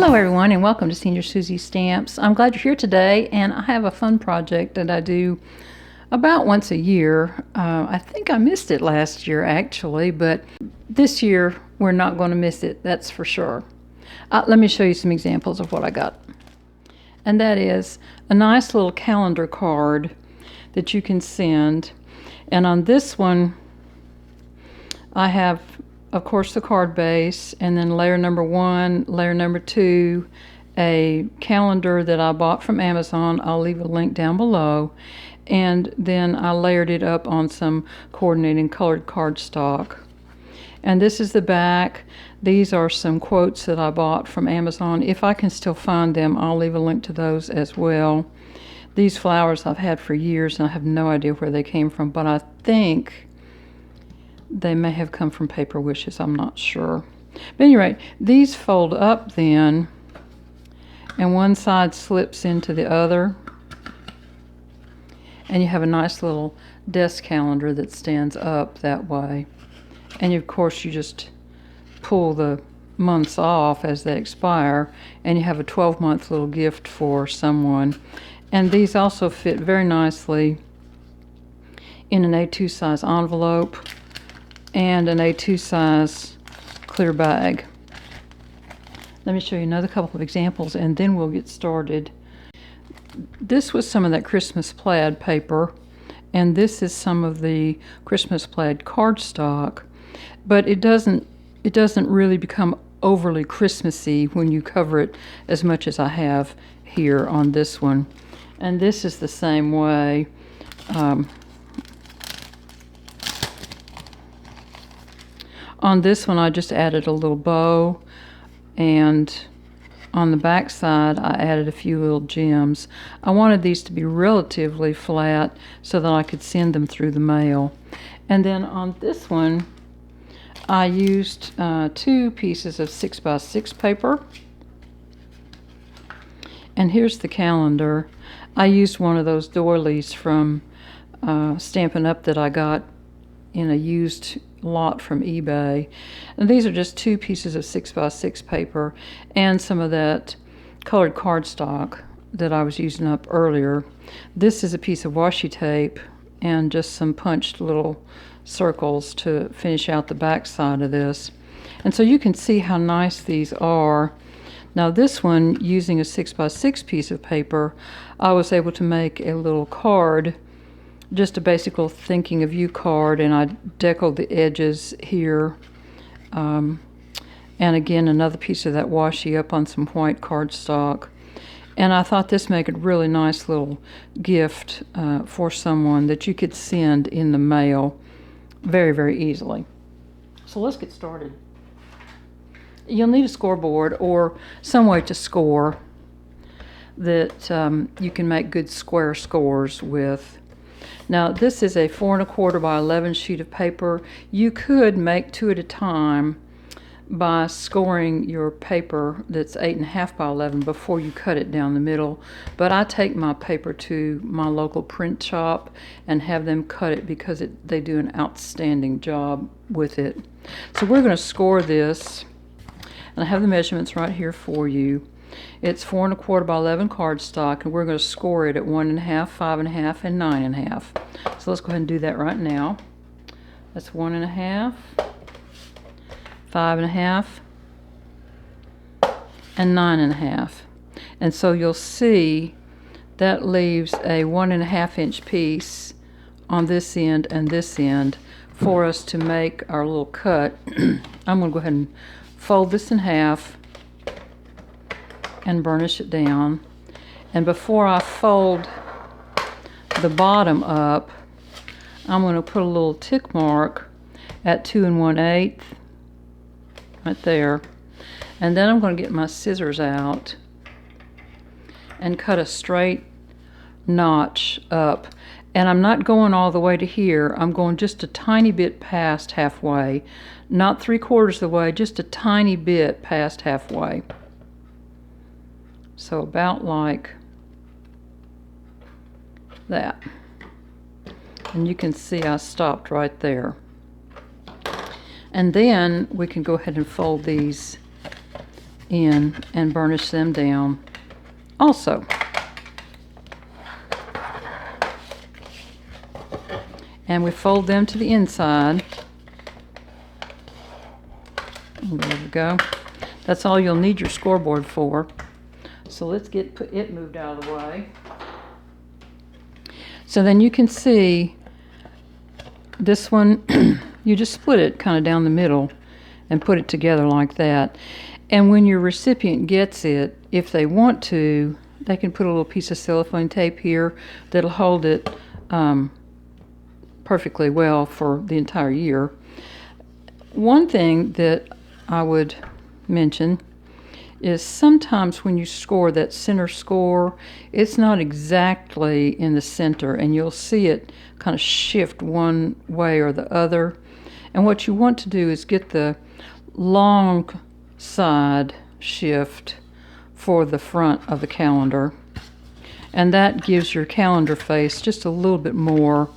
Hello everyone and welcome to Senior Susie Stamps. I'm glad you're here today, and I have a fun project that I do about once a year. I think I missed it last year actually, but this year we're not going to miss it, that's for sure. Let me show you some examples of what I got. And that is a nice little calendar card that you can send. And on this one I have, of course, the card base, and then layer number 1, layer number 2, a calendar that I bought from Amazon. I'll leave a link down below. And then I layered it up on some coordinating colored cardstock. And this is the back. These are some quotes that I bought from Amazon. If I can still find them, I'll leave a link to those as well. These flowers I've had for years, and I have no idea where they came from, but I think they may have come from Paper Wishes, I'm not sure. But anyway, these fold up then, and one side slips into the other, and you have a nice little desk calendar that stands up that way. And of course you just pull the months off as they expire, and you have a 12-month little gift for someone. And these also fit very nicely in an A2 size envelope and an A2 size clear bag. Let me show you another couple of examples and then we'll get started. This was some of that Christmas plaid paper, and this is some of the Christmas plaid cardstock, but it doesn't really become overly Christmassy when you cover it as much as I have here on this one. And this is the same way. On this one I just added a little bow, and on the back side I added a few little gems. I wanted these to be relatively flat so that I could send them through the mail. And then on this one I used 2 pieces of 6x6 paper. And here's the calendar. I used one of those doilies from Stampin' Up! That I got in a used lot from eBay. And these are just 2 pieces of 6x6 paper and some of that colored cardstock that I was using up earlier. This is a piece of washi tape and just some punched little circles to finish out the back side of this. And so you can see how nice these are. Now this one, using a 6x6 piece of paper, I was able to make a little card, just a basic little thinking of you card, and I deckled the edges here. And again, another piece of that washi up on some white cardstock. And I thought this made a really nice little gift for someone that you could send in the mail very, very easily. So let's get started. You'll need a scoreboard or some way to score that you can make good square scores with. Now this is a 4 1/4 by 11 sheet of paper. You could make 2 at a time by scoring your paper that's 8 1/2 by 11 before you cut it down the middle. But I take my paper to my local print shop and have them cut it because they do an outstanding job with it. So we're going to score this, and I have the measurements right here for you. It's 4 1/4 by 11 cardstock, and we're going to score it at 1 1/2, 5 1/2, and 9 1/2. So let's go ahead and do that right now. That's 1 1/2, 5 1/2, and 9 1/2. And so you'll see that leaves a 1 1/2 inch piece on this end and this end for us to make our little cut. I'm going to go ahead and fold this in half and burnish it down. And before I fold the bottom up, I'm going to put a little tick mark at 2 1/8 right there. And then I'm going to get my scissors out and cut a straight notch up. And I'm not going all the way to here. I'm going just a tiny bit past halfway. Not 3/4 of the way, just a tiny bit past halfway. So about like that. And you can see I stopped right there. And then we can go ahead and fold these in and burnish them down also. And we fold them to the inside. There we go. That's all you'll need your scoreboard for. So let's get it moved out of the way. So then you can see this one, you just split it kind of down the middle and put it together like that. And when your recipient gets it, if they want to, they can put a little piece of cellophane tape here that'll hold it perfectly well for the entire year. One thing that I would mention is sometimes when you score that center score, it's not exactly in the center, and you'll see it kind of shift one way or the other. And what you want to do is get the long side shift for the front of the calendar, and that gives your calendar face just a little bit more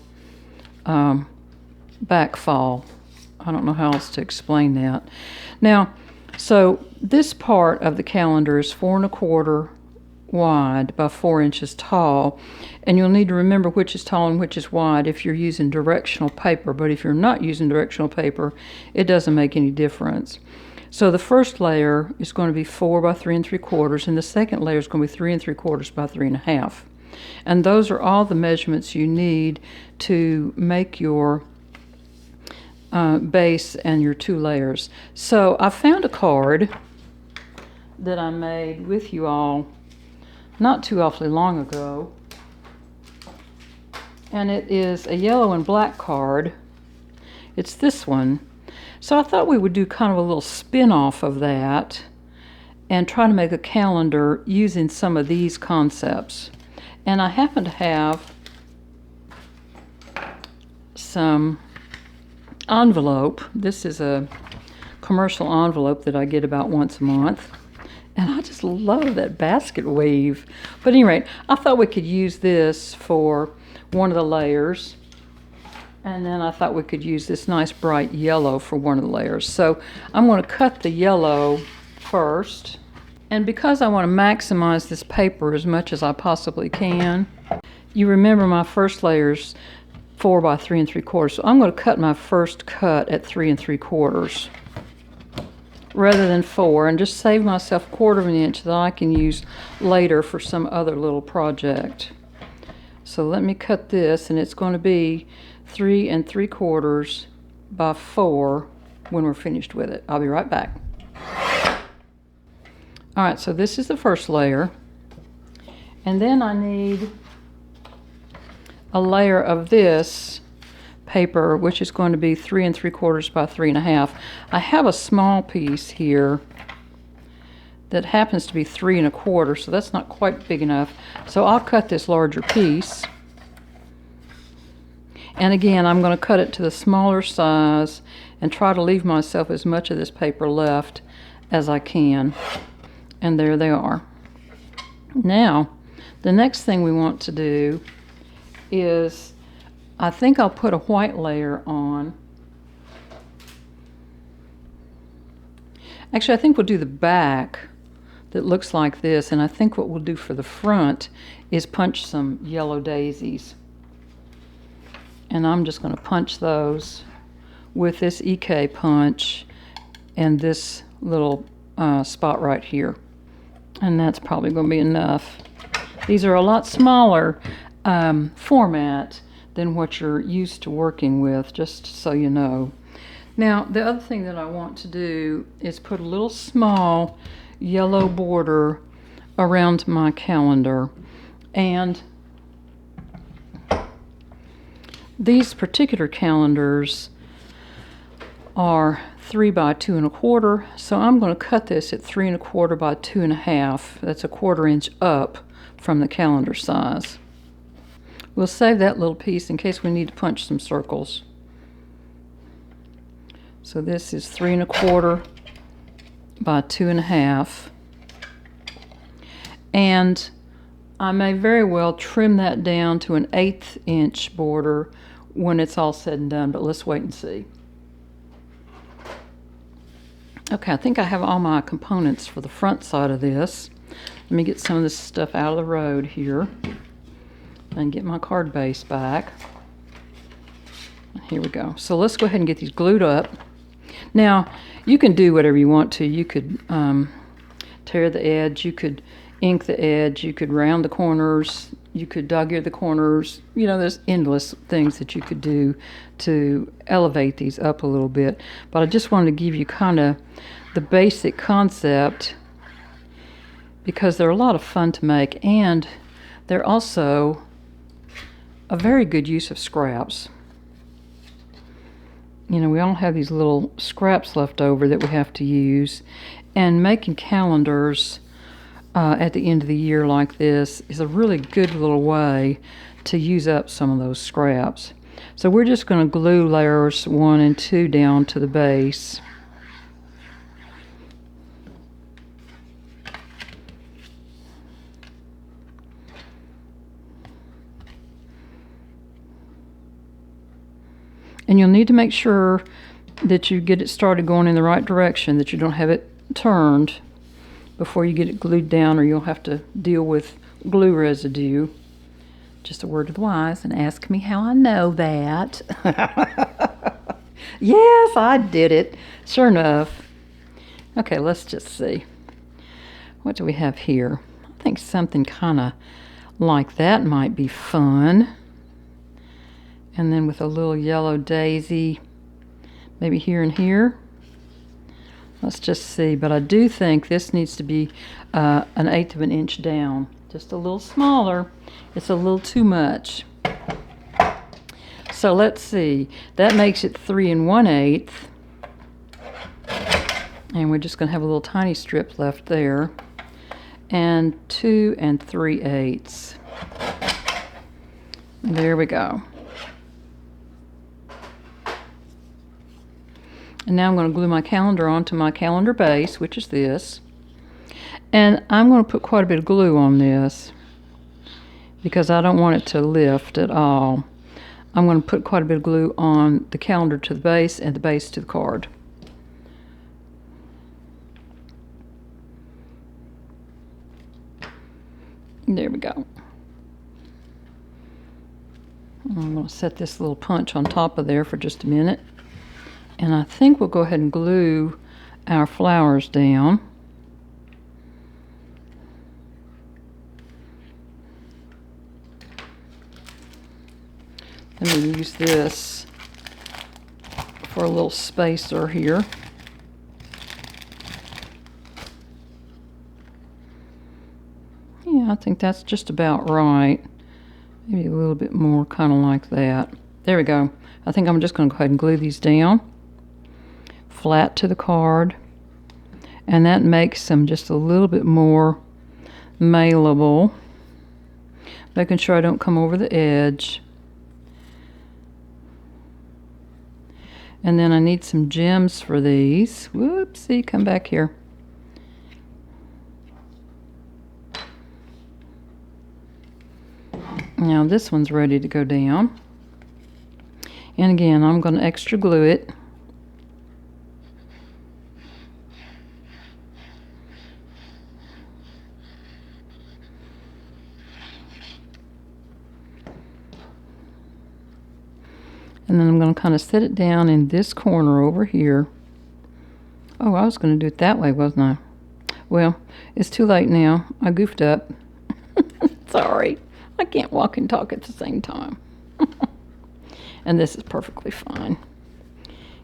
backfall. I don't know how else to explain that. Now, so this part of the calendar is 4 1/4 wide by 4 inches tall, and you'll need to remember which is tall and which is wide if you're using directional paper. But if you're not using directional paper, it doesn't make any difference. So the first layer is going to be 4 by 3 3/4, and the second layer is going to be 3 3/4 by 3 1/2. And those are all the measurements you need to make your base and your 2 layers. So I found a card that I made with you all not too awfully long ago, and it is a yellow and black card. It's this one. So I thought we would do kind of a little spin-off of that and try to make a calendar using some of these concepts. And I happen to have some envelope. This is a commercial envelope that I get about once a month. And I just love that basket weave. But at any rate, I thought we could use this for one of the layers. And then I thought we could use this nice bright yellow for one of the layers. So I'm going to cut the yellow first. And because I want to maximize this paper as much as I possibly can, you remember my first layer's 4 by 3 3/4. So I'm going to cut my first cut at 3 3/4 rather than 4, and just save myself 1/4 of an inch that I can use later for some other little project. So let me cut this, and it's going to be 3 3/4 by 4 when we're finished with it. I'll be right back. All right, so this is the first layer, and then I need a layer of this paper, which is going to be 3 3/4 by 3 1/2. I have a small piece here that happens to be 3 1/4, so that's not quite big enough. So I'll cut this larger piece. And again, I'm going to cut it to the smaller size and try to leave myself as much of this paper left as I can. And there they are. Now, the next thing we want to do is, I think I'll put a white layer on. Actually, I think we'll do the back that looks like this, and I think what we'll do for the front is punch some yellow daisies. And I'm just going to punch those with this EK punch and this little spot right here. And that's probably going to be enough. These are a lot smaller format than what you're used to working with, just so you know. Now, the other thing that I want to do is put a little small yellow border around my calendar. And these particular calendars are 3 by 2 1/4, so I'm going to cut this at 3 1/4 by 2 1/2. That's a 1/4 inch up from the calendar size. We'll save that little piece in case we need to punch some circles. So this is 3 1/4 by 2 1/2. And I may very well trim that down to an 1/8 inch border when it's all said and done, but let's wait and see. Okay, I think I have all my components for the front side of this. Let me get some of this stuff out of the road here and get my card base back. Here we go. So let's go ahead and get these glued up. Now, you can do whatever you want to. You could tear the edge, you could ink the edge, you could round the corners, you could dog-ear the corners. You know, there's endless things that you could do to elevate these up a little bit. But I just wanted to give you kind of the basic concept because they're a lot of fun to make, and they're also a very good use of scraps. You know, we all have these little scraps left over that we have to use, and making calendars at the end of the year like this is a really good little way to use up some of those scraps. So we're just going to glue layers 1 and 2 down to the base. And you'll need to make sure that you get it started going in the right direction, that you don't have it turned before you get it glued down, or you'll have to deal with glue residue. Just a word to the wise, and ask me how I know that. Yes, I did it. Sure enough. Okay, let's just see. What do we have here? I think something kind of like that might be fun. And then with a little yellow daisy, maybe here and here. Let's just see, but I do think this needs to be 1/8 of an inch down, just a little smaller. It's a little too much. So let's see, that makes it 3 1/8, and we're just going to have a little tiny strip left there, and 2 3/8. There we go. And now I'm going to glue my calendar onto my calendar base, which is this. And I'm going to put quite a bit of glue on this because I don't want it to lift at all. I'm going to put quite a bit of glue on the calendar to the base and the base to the card. There we go. I'm going to set this little punch on top of there for just a minute. And I think we'll go ahead and glue our flowers down. Let me use this for a little spacer here. Yeah, I think that's just about right. Maybe a little bit more, kind of like that. There we go. I think I'm just going to go ahead and glue these down flat to the card, and that makes them just a little bit more mailable, making sure I don't come over the edge. And then I need some gems for these. Whoopsie, come back here. Now this one's ready to go down, and again I'm going to extra glue it. And then I'm going to kind of set it down in this corner over here. Oh, I was going to do it that way, wasn't I? Well, it's too late now. I goofed up. Sorry. I can't walk and talk at the same time. And this is perfectly fine.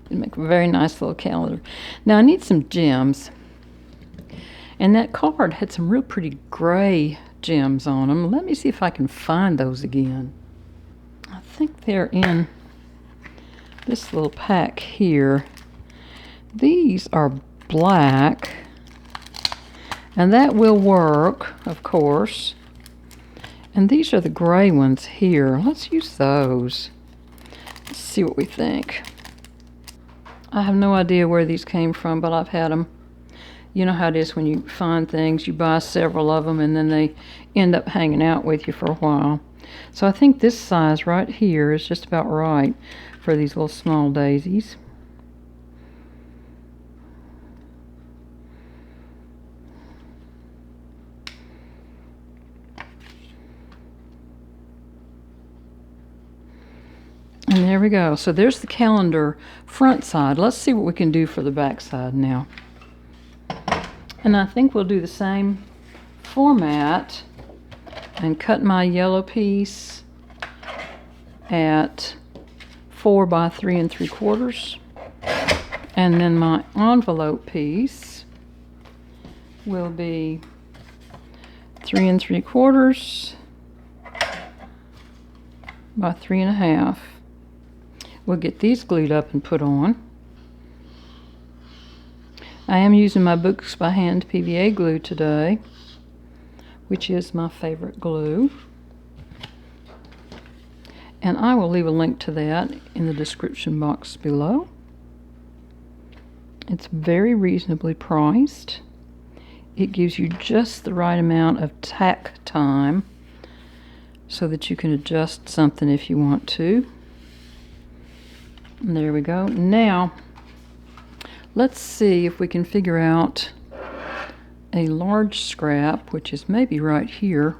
It'll make a very nice little calendar. Now I need some gems. And that card had some real pretty gray gems on them. Let me see if I can find those again. I think they're in this little pack here. These are black, and that will work, of course. And these are the gray ones here. Let's use those. Let's see what we think. I have no idea where these came from, but I've had them. You know how it is when you find things, you buy several of them, and then they end up hanging out with you for a while. So I think this size right here is just about right for these little small daisies. there we go. So there's the calendar front side. Let's see what we can do for the back side now. And I think we'll do the same format and cut my yellow piece at 4 by 3 3/4. And then my envelope piece will be 3 3/4 by 3 1/2. We'll get these glued up and put on. I am using my Books by Hand PVA glue today, which is my favorite glue. And I will leave a link to that in the description box below. It's very reasonably priced. It gives you just the right amount of tack time so that you can adjust something if you want to. And there we go. Now, let's see if we can figure out a large scrap, which is maybe right here.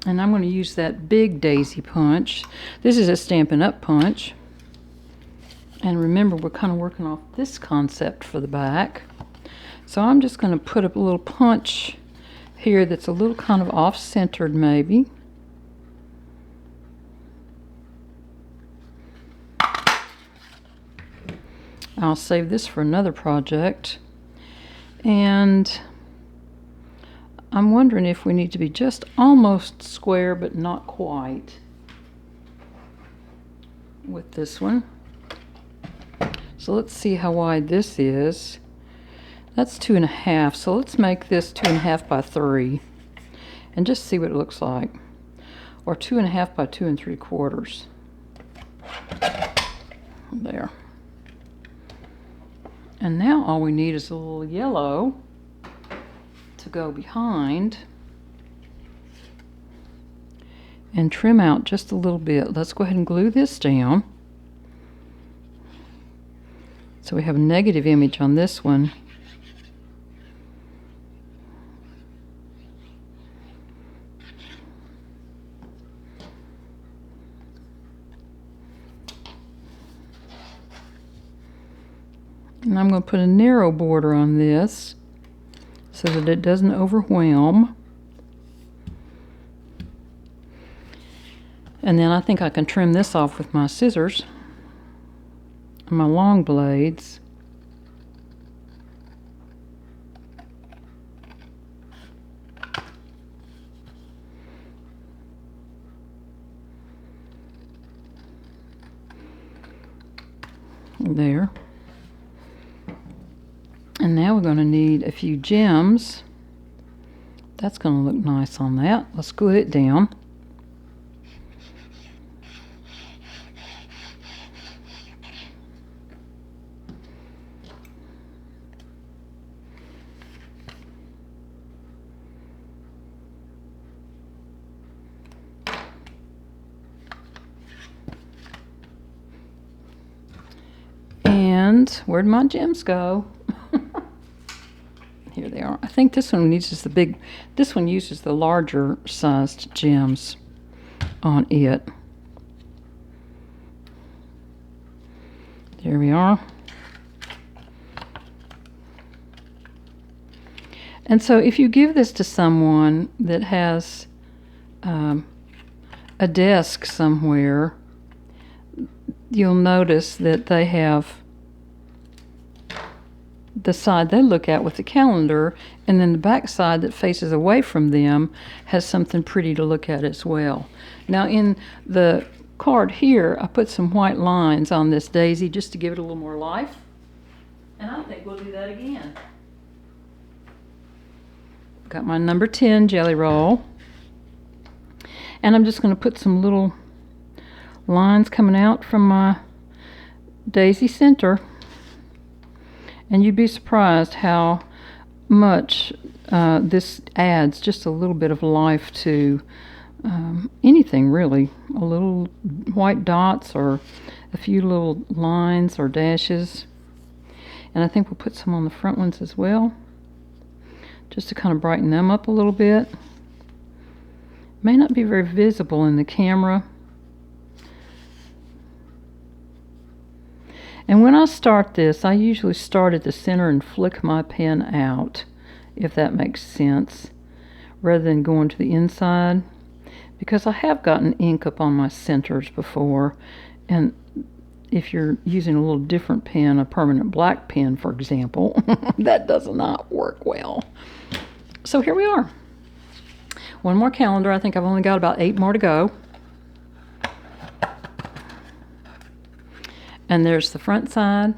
And I'm going to use that big daisy punch. This is a Stampin' Up! Punch. And remember, we're kind of working off this concept for the back. So I'm just going to put a little punch here that's a little kind of off-centered maybe. I'll save this for another project. And I'm wondering if we need to be just almost square but not quite with this one. So let's see how wide this is. That's 2 1/2, so let's make this 2 1/2 by 3 and just see what it looks like. Or 2 1/2 by 2 3/4. There. And now all we need is a little yellow to go behind and trim out just a little bit. Let's go ahead and glue this down. So we have a negative image on this one. And I'm going to put a narrow border on this so that it doesn't overwhelm. And then I think I can trim this off with my scissors, my long blades. There. And now we're going to need a few gems. That's going to look nice on that. Let's glue it down. And where'd my gems go? Here they are. I think this one uses this one uses the larger sized gems on it. There we are. And so if you give this to someone that has a desk somewhere, you'll notice that they have the side they look at with the calendar, and then the back side that faces away from them has something pretty to look at as well. Now in the card here, I put some white lines on this daisy just to give it a little more life, and I think we'll do that again. Got my number 10 jelly roll, and I'm just going to put some little lines coming out from my daisy center. And you'd be surprised how much this adds just a little bit of life to anything, really. A little white dots or a few little lines or dashes. And I think we'll put some on the front ones as well, just to kind of brighten them up a little bit. May not be very visible in the camera, And when I start this, I usually start at the center and flick my pen out, if that makes sense, rather than going to the inside, because I have gotten ink up on my centers before, and if you're using a little different pen, a permanent black pen, for example, that does not work well. So here we are. One more calendar. I think I've only got about 8 more to go. And there's the front side,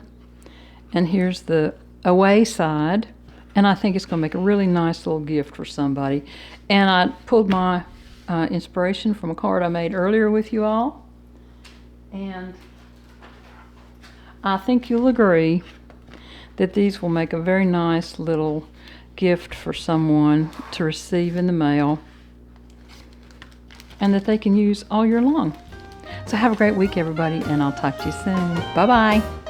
and here's the away side, and I think it's going to make a really nice little gift for somebody. And I pulled my inspiration from a card I made earlier with you all, and I think you'll agree that these will make a very nice little gift for someone to receive in the mail, and that they can use all year long. So have a great week, everybody, and I'll talk to you soon. Bye-bye.